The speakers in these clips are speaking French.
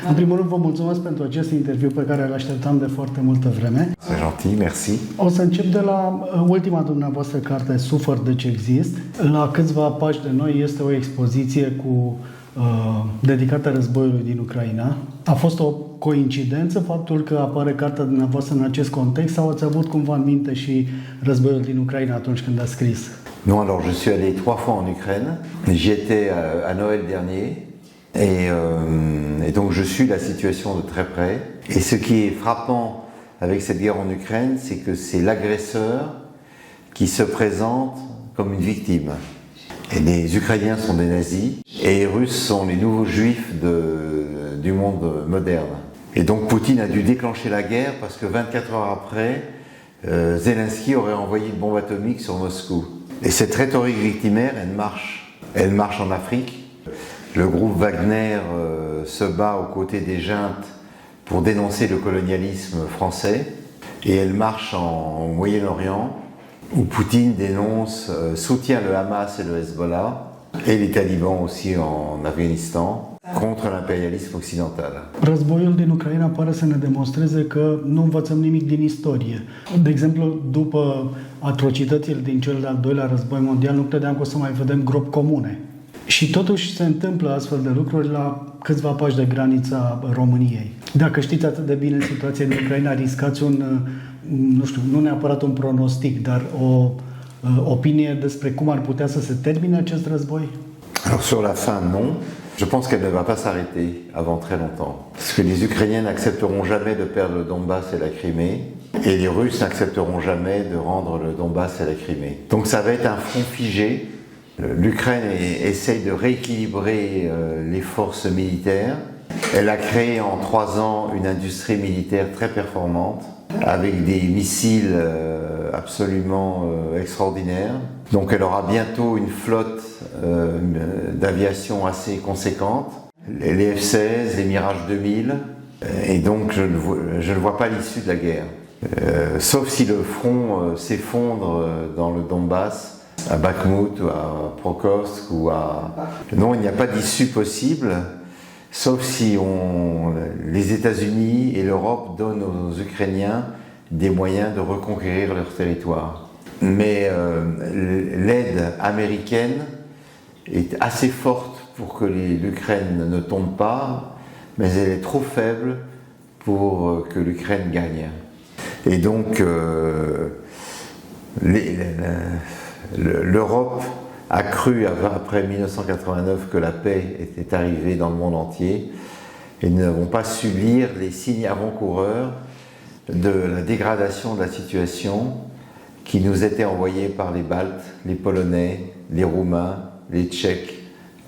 În primul rând, vă mulțumesc pentru acest interviu pe care îl așteptam de foarte multă vreme. C'est gentil, merci. O să încep de la ultima dumneavoastră carte, Sufăr deci exist. La câțiva pași de noi este o expoziție dedicată războiului din Ucraina. A fost o coincidență faptul că apare cartea dumneavoastră în acest context sau ați avut cumva în minte și războiul din Ucraina atunci când a scris? Non, alors je suis allé 3 fois en Ukraine. J'y étais à Noël dernier. Et donc je suis la situation de très près. Et ce qui est frappant avec cette guerre en Ukraine, c'est que c'est l'agresseur qui se présente comme une victime. Et les Ukrainiens sont des nazis et les Russes sont les nouveaux juifs du monde moderne. Et donc Poutine a dû déclencher la guerre parce que 24 heures après, Zelensky aurait envoyé une bombe atomique sur Moscou. Et cette rhétorique victimaire, elle marche. Elle marche en Afrique. Le groupe Wagner se bat aux côtés des juntes pour dénoncer le colonialisme français. Et elle marche en Moyen-Orient, où Poutine soutient le Hamas et le Hezbollah, et les talibans aussi en Afghanistan, contre l'impérialisme occidental. Războiul din Ucraina pare să ne demonstreze că nu învățăm nimic din istorie. De exemplu, după atrocitățile din cel de-al doilea război mondial, nu credeam că o să mai vedem gropi comune. Și totuși se întâmplă astfel de lucruri la câțiva pași de granița României. Dacă știți atât de bine situația din Ucraina, riscați nu neapărat un pronostic, dar o opinie despre cum ar putea să se termine acest război? Alors sur la fin, non. Je pense qu'elle ne va pas s'arrêter avant très longtemps. Parce que les Ukrainiens n'accepteront jamais de perdre le Donbass et la Crimée, et les Russes n'accepteront jamais de rendre le Donbass et la Crimée. Donc ça va être un front figé. L'Ukraine essaye de rééquilibrer les forces militaires. Elle a créé en 3 ans une industrie militaire très performante, avec des missiles absolument extraordinaires. Donc elle aura bientôt une flotte d'aviation assez conséquente, les F-16, les Mirage 2000, et donc je ne vois pas l'issue de la guerre. Sauf si le front s'effondre dans le Donbass, à Bakhmut ou à Prokhovsk Non, il n'y a pas d'issue possible, sauf si les États-Unis et l'Europe donnent aux Ukrainiens des moyens de reconquérir leur territoire. Mais l'aide américaine est assez forte pour que l'Ukraine ne tombe pas, mais elle est trop faible pour que l'Ukraine gagne. Et donc l'Europe a cru après 1989 que la paix était arrivée dans le monde entier, et nous n'avons pas su lire les signes avant-coureurs de la dégradation de la situation qui nous était envoyée par les Baltes, les Polonais, les Roumains, les Tchèques,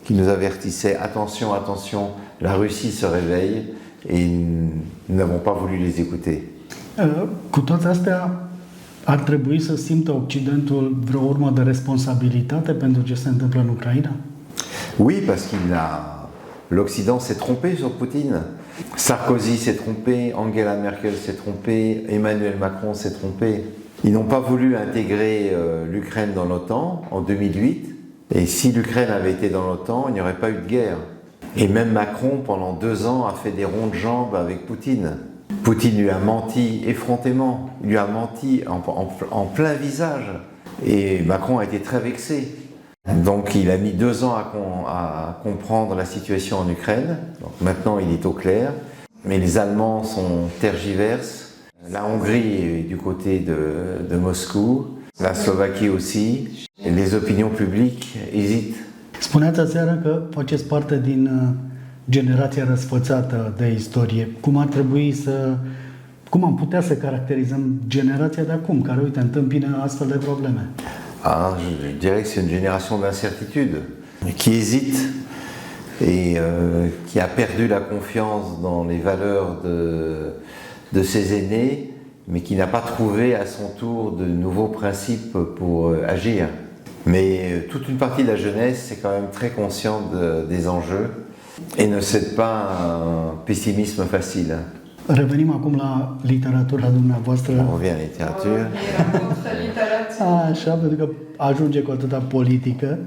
qui nous avertissaient « attention, attention, la Russie se réveille », et nous n'avons pas voulu les écouter. Cu toate astea, ar trebui să simtă Occidentul vreo urmă de responsabilitate pentru ce se întâmplă în Ucraina? Oui, parce l'Occident s'est trompé sur Poutine. Sarkozy s'est trompé, Angela Merkel s'est trompée, Emmanuel Macron s'est trompé. Ils n'ont pas voulu intégrer l'Ukraine dans l'OTAN en 2008. Et si l'Ukraine avait été dans l'OTAN, il n'y aurait pas eu de guerre. Et même Macron, pendant 2 ans, a fait des ronds de jambes avec Poutine. Poutine lui a menti effrontément, il lui a menti en plein visage. Et Macron a été très vexé. Donc il a mis 2 ans à comprendre la situation en Ukraine. Donc maintenant il est au clair. Mais les Allemands tergiversent. La Hongrie est du côté de Moscou. La Slovaquie aussi. Et les opinions publiques hésitent. Spuneați aseară că faceți parte din generația răsfățată de istorie. Cum am putea să caracterizăm generația de acum, care, uite, întâmpină astfel de probleme? Je dirais que c'est une génération d'incertitude, qui hésite et qui a perdu la confiance dans les valeurs de ses aînés, mais qui n'a pas trouvé à son tour de nouveaux principes pour agir. Mais toute une partie de la jeunesse est quand même très consciente des enjeux et ne cède pas à un pessimisme facile. Revenim acum la literatura dumneavoastră. On revient à la littérature. Așa, pentru că ajunge cu atâta politică.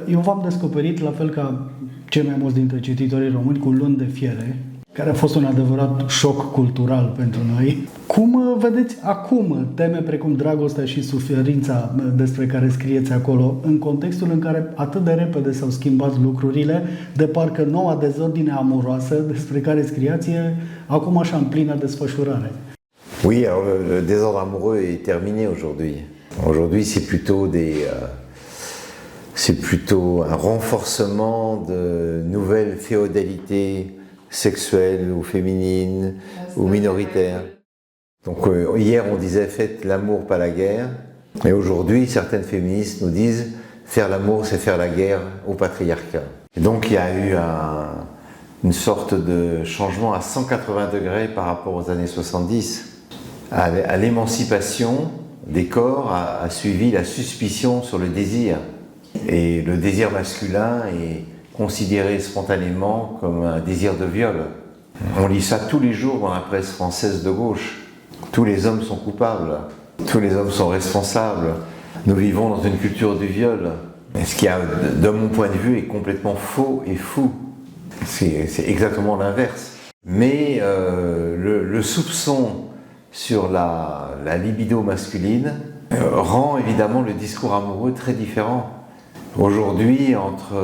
Eu v-am descoperit, la fel ca cei mai mulți dintre cititorii români, cu Luni de fiere. care a fost un adevărat șoc cultural pentru noi. Cum vedeți acum teme precum dragostea și suferința despre care scrieți acolo, în contextul în care atât de repede s-au schimbat lucrurile, de parcă noua dezordine amoroasă despre care scriați e acum așa în plină desfășurare? Oui, alors le désordre amoureux est terminé aujourd'hui. Aujourd'hui, c'est plutôt un renforcement de nouvelles féodalités sexuelles ou féminines ou minoritaires. Donc hier on disait faites l'amour pas la guerre, et aujourd'hui certaines féministes nous disent faire l'amour c'est faire la guerre au patriarcat. Et donc il y a eu une sorte de changement à 180 degrés par rapport aux années 70. À l'émancipation des corps a suivi la suspicion sur le désir. Et le désir masculin est considéré spontanément comme un désir de viol. On lit ça tous les jours dans la presse française de gauche. Tous les hommes sont coupables, tous les hommes sont responsables. Nous vivons dans une culture du viol. Et ce qui, de mon point de vue, est complètement faux et fou. C'est exactement l'inverse. Mais le soupçon sur la libido masculine rend évidemment le discours amoureux très différent. Aujourd'hui, entre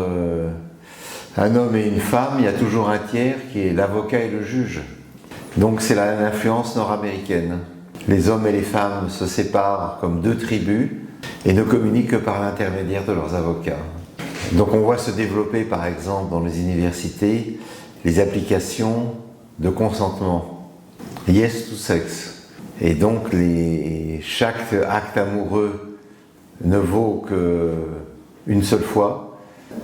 un homme et une femme, il y a toujours un tiers qui est l'avocat et le juge. Donc c'est l'influence nord-américaine. Les hommes et les femmes se séparent comme deux tribus et ne communiquent que par l'intermédiaire de leurs avocats. Donc on voit se développer par exemple dans les universités les applications de consentement. Yes to sex. Et donc chaque acte amoureux ne vaut qu'une seule fois.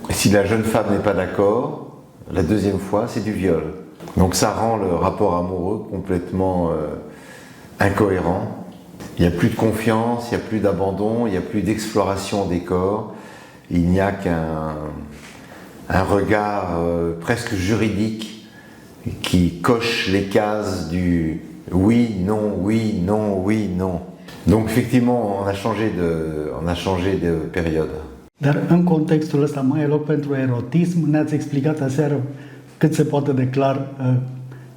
Si la jeune femme n'est pas d'accord, la deuxième fois c'est du viol. Donc ça rend le rapport amoureux complètement incohérent. Il n'y a plus de confiance, il n'y a plus d'abandon, il n'y a plus d'exploration des corps. Il n'y a qu'un regard presque juridique qui coche les cases du oui, non, oui, non, oui, non. Donc effectivement, on a changé de période. Dar în contextul ăsta mai e loc pentru erotism. Ne-ați explicat aseară cât se poate de clar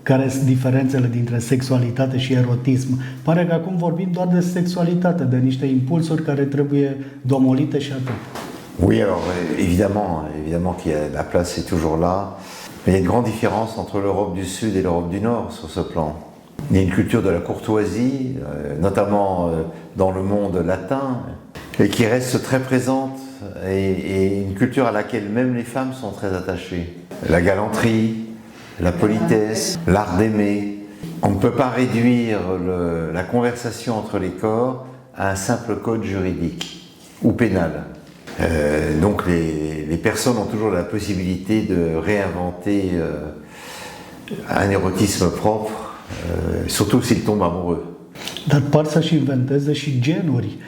care sunt diferențele dintre sexualitate și erotism. Pare că acum vorbim doar de sexualitate, de niște impulsuri care trebuie domolite și atât. Oui, alors évidemment qu'il y a, la place est toujours là. Mais il y a une grande différence entre l'Europe du Sud et l'Europe du Nord sur ce plan. Il y a une culture de la courtoisie, notamment dans le monde latin, et qui reste très présente, et une culture à laquelle même les femmes sont très attachées. La galanterie, la politesse, l'art d'aimer. On ne peut pas réduire la conversation entre les corps à un simple code juridique ou pénal. Donc les personnes ont toujours la possibilité de réinventer un érotisme propre, surtout s'ils tombent amoureux. Dar par să-și inventeze și genuri.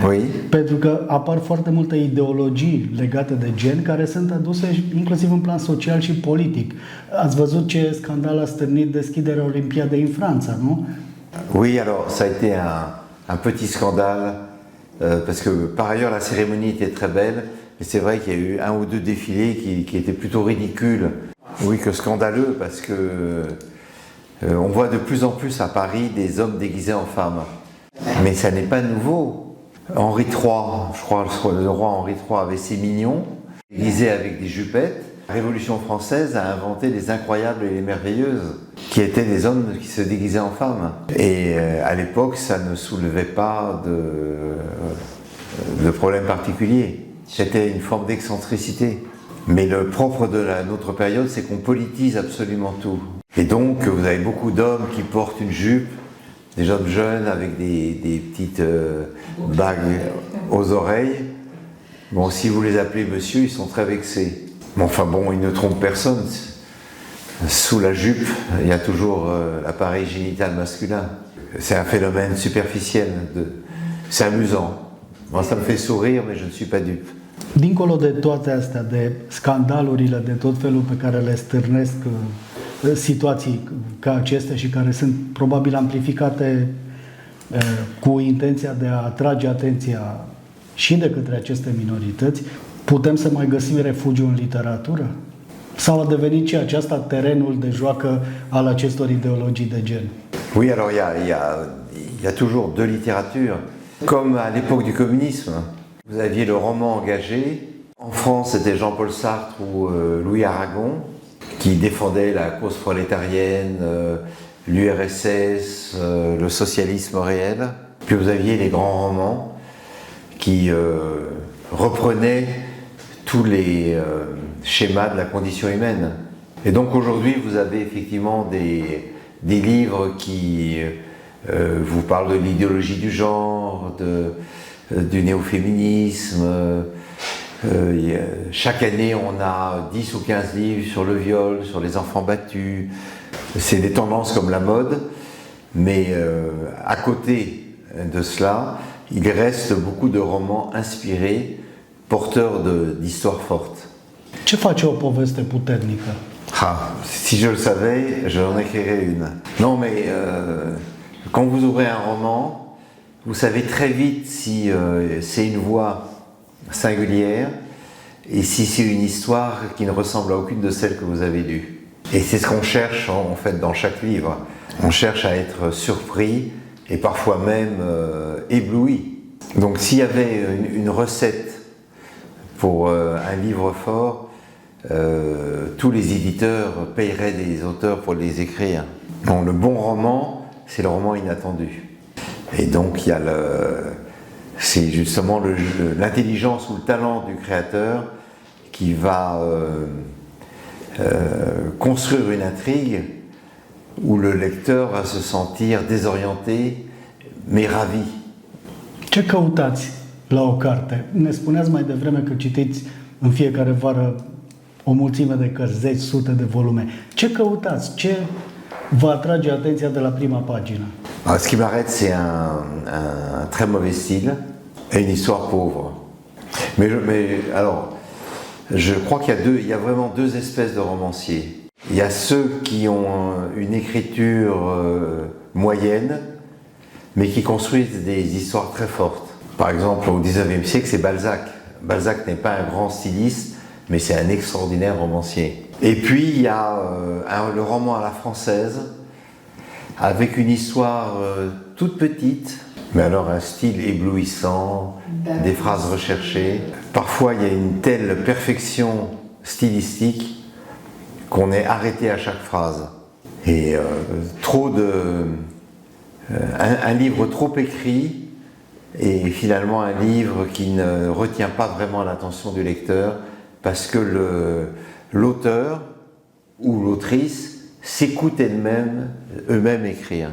Oui. Pentru că apar foarte multe ideologii legate de gen care sunt aduse inclusiv în plan social și politic. Ați văzut ce scandal a stârnit deschiderea Olimpiadei în Franța, nu? Oui, alors ça a été un petit scandale parce que par ailleurs la cérémonie était très belle, mais c'est vrai qu'il y a eu un ou deux défilés qui étaient plutôt ridicules, oui, que scandaleux, parce que on voit de plus en plus à Paris des hommes déguisés en femmes. Mais ça n'est pas nouveau. Henri III, je crois le roi Henri III avait ses mignons, déguisés avec des jupettes. La Révolution française a inventé les incroyables et les merveilleuses, qui étaient des hommes qui se déguisaient en femmes. Et à l'époque, ça ne soulevait pas de problème particulier. C'était une forme d'excentricité. Mais le propre de notre période, c'est qu'on politise absolument tout. Et donc, vous avez beaucoup d'hommes qui portent une jupe, des hommes jeunes avec des petites bagues aux oreilles. Bon, si vous les appelez monsieur, ils sont très vexés. Mais enfin bon, ils ne trompent personne. Sous la jupe, il y a toujours l'appareil génital masculin. C'est un phénomène superficiel. C'est amusant. Moi, ça me fait sourire, mais je ne suis pas dupe. Dincolo de toate astea, de scandalurile, de tot felul pe care le stârnesc situații ca acestea și care sunt probabil amplificate cu intenția de a atrage atenția și de către aceste minorități, putem să mai găsim refugiu în literatură? Sau a devenit și aceasta terenul de joacă al acestor ideologii de gen? Oui, alors il y a toujours deux littératures. Comme à l'époque du communisme, vous aviez le roman engagé. En France, c'était Jean-Paul Sartre ou Louis Aragon qui défendaient la cause prolétarienne, l'URSS, le socialisme réel. Puis vous aviez les grands romans qui reprenaient tous les schémas de la condition humaine. Et donc aujourd'hui, vous avez effectivement des livres qui vous parlent de l'idéologie du genre, du néo-féminisme. Chaque année, on a 10 ou 15 livres sur le viol, sur les enfants battus. C'est des tendances comme la mode, mais à côté de cela, il reste beaucoup de romans inspirés, porteurs d'histoires fortes. Ce face o poveste puternică? Si je le savais, j'en écrirais une. Non, mais quand vous ouvrez un roman, vous savez très vite si c'est une voix singulière et si c'est une histoire qui ne ressemble à aucune de celles que vous avez lues. Et c'est ce qu'on cherche en fait dans chaque livre. On cherche à être surpris et parfois même ébloui. Donc s'il y avait une recette pour un livre fort, tous les éditeurs paieraient des auteurs pour les écrire. Donc, le bon roman, c'est le roman inattendu. Et donc il y a c'est justement l'intelligence ou le talent du créateur qui va construire une intrigue où le lecteur va se sentir désorienté, mais ravi. Ce căutați la o carte? Ne spuneați mai devreme că citiți în fiecare vară o mulțime de cărți, zeci, sute de volume. Ce căutați? Ce vă atrage atenția de la prima pagină? Ce qui m'arrête, c'est un très mauvais style et une histoire pauvre. Mais alors, je crois qu'il y a vraiment deux espèces de romanciers. Il y a ceux qui ont une écriture moyenne, mais qui construisent des histoires très fortes. Par exemple, au XIXe siècle, c'est Balzac. Balzac n'est pas un grand styliste, mais c'est un extraordinaire romancier. Et puis, il y a le roman à la française, avec une histoire toute petite, mais alors un style éblouissant, des phrases recherchées. Parfois, il y a une telle perfection stylistique qu'on est arrêté à chaque phrase. Et un livre trop écrit est finalement un livre qui ne retient pas vraiment l'attention du lecteur parce que l'auteur ou l'autrice s'écoutent eux-mêmes écrire.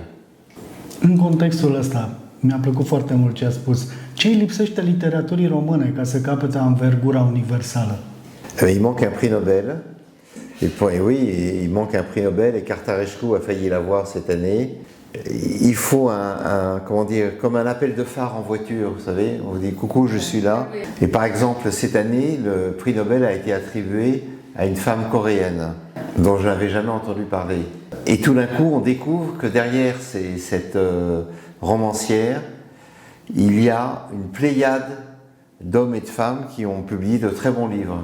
În contextul ăsta, mi-a plăcut foarte mult ce a spus. Ce îi lipsește literaturii române ca să capete anvergura universală? Il manque un prix Nobel. Et oui, il manque un prix Nobel et Cartarescu a failli l'avoir cette année. Il faut comment dire, comme un appel de phare en voiture, vous savez, on vous dit coucou, je suis là. Et par exemple, cette année, le prix Nobel a été attribué à une femme coréenne dont je n'avais jamais entendu parler. Et tout d'un coup, on découvre que derrière cette romancière, il y a une pléiade d'hommes et de femmes qui ont publié de très bons livres.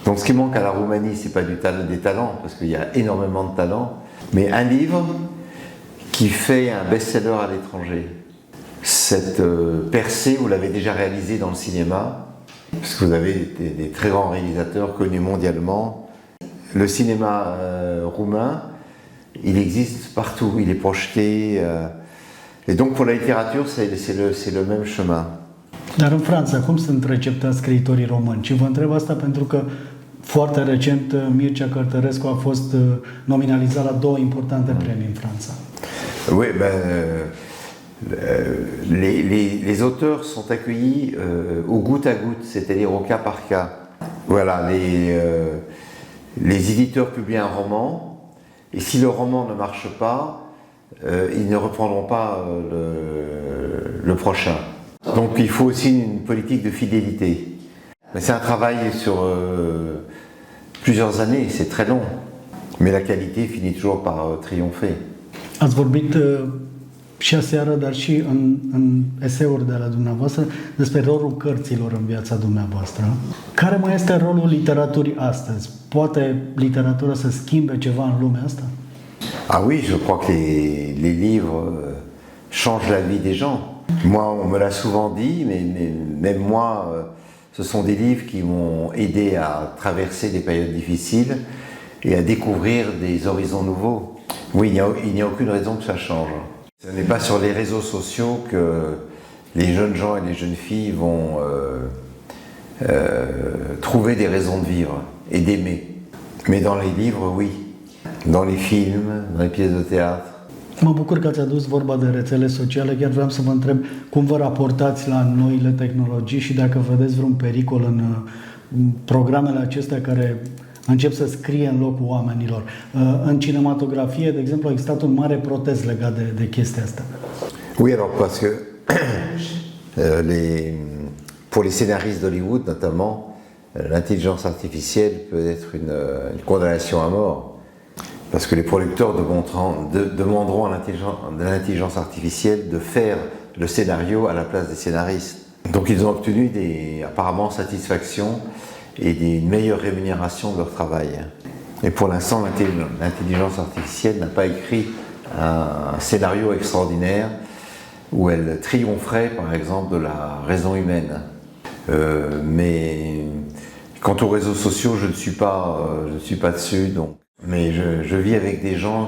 Donc ce qui manque à la Roumanie, c'est pas des talents, parce qu'il y a énormément de talents, mais un livre qui fait un best-seller à l'étranger. Cette percée, vous l'avez déjà réalisée dans le cinéma, parce que vous avez des très grands réalisateurs connus mondialement. Le cinéma roumain, il existe partout, il est projeté. Et donc pour la littérature, c'est le même chemin. Dar în Franța, cum sunt receptați scriitorii români? Și vă întreb asta pentru că foarte recent Mircea Cărtărescu a fost nominalizat la 2 importante premii în Franța. Oui, les auteurs sont accueillis au goutte à goutte, c'est-à-dire au cas par cas. Voilà, les éditeurs publient un roman, et si le roman ne marche pas, ils ne reprendront pas le prochain. Donc il faut aussi une politique de fidélité. Mais c'est un travail sur plusieurs années, c'est très long. Mais la qualité finit toujours par triompher. Ați vorbit și aseară, dar și în eseuri de la dumneavoastră despre rolul cărților în viața dumneavoastră. Care mai este rolul literaturii astăzi? Poate literatura să schimbe ceva în lumea asta? Ah oui, je crois que les livres changent la vie des gens. Moi, on me l'a souvent dit, mais même moi, ce sont des livres qui m'ont aidé à traverser des périodes difficiles et à découvrir des horizons nouveaux. Oui, il n'y a aucune raison que ça change. Ce n'est pas sur les réseaux sociaux que les jeunes gens et les jeunes filles vont trouver des raisons de vivre et d'aimer. Mais dans les livres, oui. Dans les films, dans les pièces de théâtre. Mă bucur că ați adus vorba de rețele sociale. Chiar vreau să vă întreb cum vă raportați la noile tehnologii și dacă vedeți vreun pericol în programele acestea care încep să scrie în locul oamenilor. În cinematografie, de exemplu, a existat un mare protest legat de chestia asta. Oui, alors parce que pour les scénaristes d'Hollywood notamment, l'intelligence artificielle peut être une condamnation à mort. Parce que les producteurs demanderont à l'intelligence artificielle de faire le scénario à la place des scénaristes. Donc ils ont obtenu apparemment satisfaction et une meilleure rémunération de leur travail. Et pour l'instant, l'intelligence artificielle n'a pas écrit un scénario extraordinaire où elle triompherait par exemple de la raison humaine. Mais quant aux réseaux sociaux, je ne suis pas dessus, donc. Mais je vis avec des gens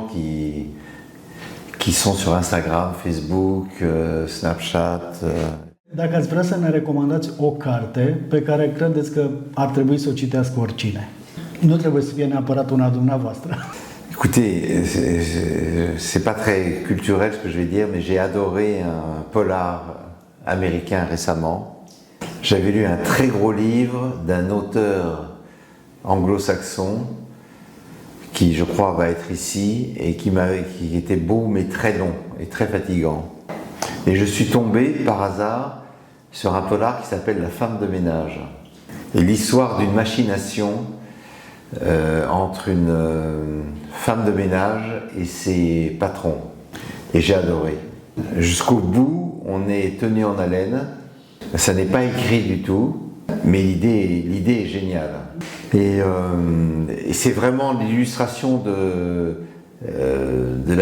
qui sont sur Instagram, Facebook, Snapchat. Dacă ați vrea să ne recomandați o carte pe care credeți că ar trebui să o citească oricine, nu trebuie să fie neapărat una dumneavoastră. Écoutez, c'est pas très culturel ce que je vais dire, mais j'ai adoré un polar américain récemment. J'avais lu un très gros livre d'un auteur anglo-saxon qui, je crois, va être ici et qui était beau mais très long et très fatigant. Et je suis tombé par hasard sur un polar qui s'appelle La femme de ménage. Et l'histoire d'une machination entre une femme de ménage et ses patrons. Et j'ai adoré. Jusqu'au bout, on est tenu en haleine. Ça n'est pas écrit du tout, mais l'idée est géniale. Et c'est vraiment l'illustration de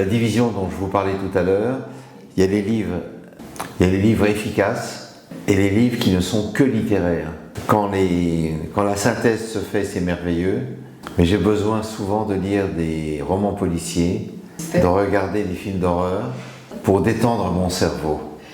la division dont je vous parlais tout à l'heure. Il y a les livres efficaces et les livres qui ne sont que littéraires. Quand la synthèse se fait, c'est merveilleux, mais j'ai besoin souvent de lire des romans policiers, de regarder des films d'horreur pour détendre mon cerveau.